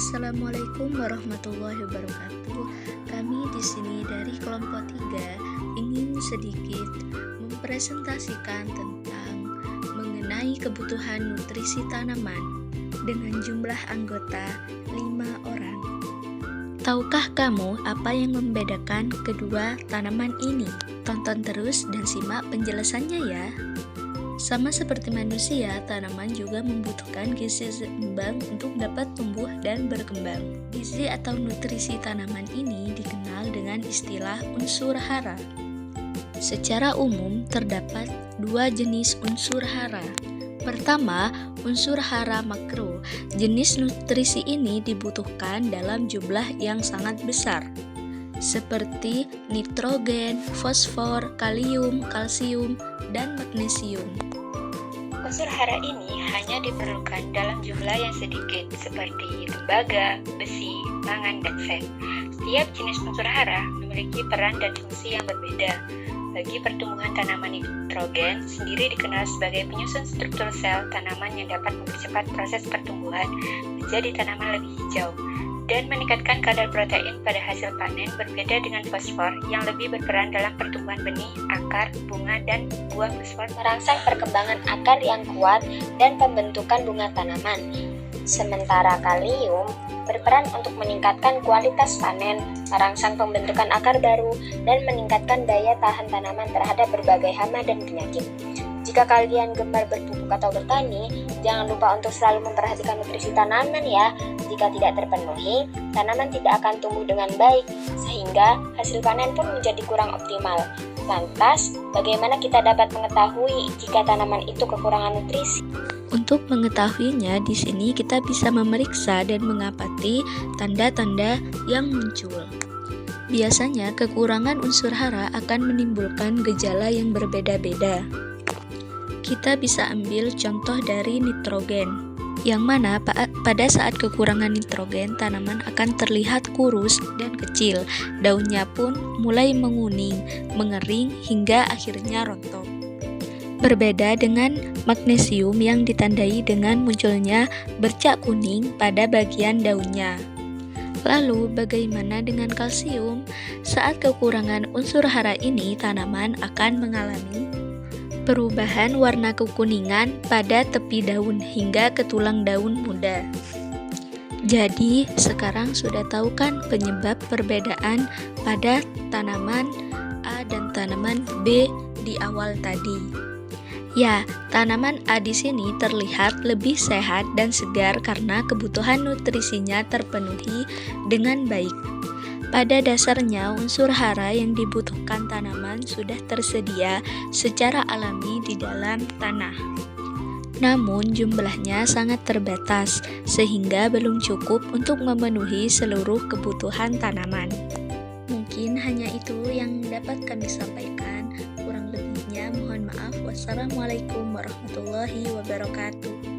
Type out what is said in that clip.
Assalamualaikum warahmatullahi wabarakatuh. Kami di sini dari kelompok 3 ingin sedikit mempresentasikan tentang mengenai kebutuhan nutrisi tanaman dengan jumlah anggota 5 orang. Tahukah kamu apa yang membedakan kedua tanaman ini? Tonton terus dan simak penjelasannya ya. Sama seperti manusia, tanaman juga membutuhkan gizi seimbang untuk dapat tumbuh dan berkembang. Gizi atau nutrisi tanaman ini dikenal dengan istilah unsur hara. Secara umum, terdapat 2 jenis unsur hara. Pertama, unsur hara makro. Jenis nutrisi ini dibutuhkan dalam jumlah yang sangat besar, seperti nitrogen, fosfor, kalium, kalsium, dan magnesium. Unsur hara ini hanya diperlukan dalam jumlah yang sedikit, seperti tembaga, besi, mangan, dan seng. Setiap jenis unsur hara memiliki peran dan fungsi yang berbeda. Bagi pertumbuhan tanaman, nitrogen sendiri dikenal sebagai penyusun struktur sel tanaman yang dapat mempercepat proses pertumbuhan menjadi tanaman lebih hijau dan meningkatkan kadar protein pada hasil panen, berbeda dengan fosfor yang lebih berperan dalam pertumbuhan benih, akar, bunga, dan buah. Fosfor merangsang perkembangan akar yang kuat dan pembentukan bunga tanaman. Sementara kalium berperan untuk meningkatkan kualitas panen, merangsang pembentukan akar baru, dan meningkatkan daya tahan tanaman terhadap berbagai hama dan penyakit. Jika kalian gemar berpupuk atau bertani, jangan lupa untuk selalu memperhatikan nutrisi tanaman ya. Jika tidak terpenuhi, tanaman tidak akan tumbuh dengan baik, sehingga hasil panen pun menjadi kurang optimal. Lantas, bagaimana kita dapat mengetahui jika tanaman itu kekurangan nutrisi? Untuk mengetahuinya, di sini kita bisa memeriksa dan mengamati tanda-tanda yang muncul. Biasanya, kekurangan unsur hara akan menimbulkan gejala yang berbeda-beda. Kita bisa ambil contoh dari nitrogen, yang mana pada saat kekurangan nitrogen, tanaman akan terlihat kurus dan kecil, daunnya pun mulai menguning, mengering, hingga akhirnya rontok. Berbeda dengan magnesium yang ditandai dengan munculnya bercak kuning pada bagian daunnya. Lalu, bagaimana dengan kalsium? Saat kekurangan unsur hara ini, tanaman akan mengalami perubahan warna kekuningan pada tepi daun hingga ke tulang daun muda. Jadi, sekarang sudah tahu kan penyebab perbedaan pada tanaman A dan tanaman B di awal tadi? Ya, tanaman A di sini terlihat lebih sehat dan segar karena kebutuhan nutrisinya terpenuhi dengan baik. Pada dasarnya, unsur hara yang dibutuhkan tanaman sudah tersedia secara alami di dalam tanah. Namun, jumlahnya sangat terbatas, sehingga belum cukup untuk memenuhi seluruh kebutuhan tanaman. Mungkin hanya itu yang dapat kami sampaikan. Kurang lebihnya mohon maaf. Wassalamualaikum warahmatullahi wabarakatuh.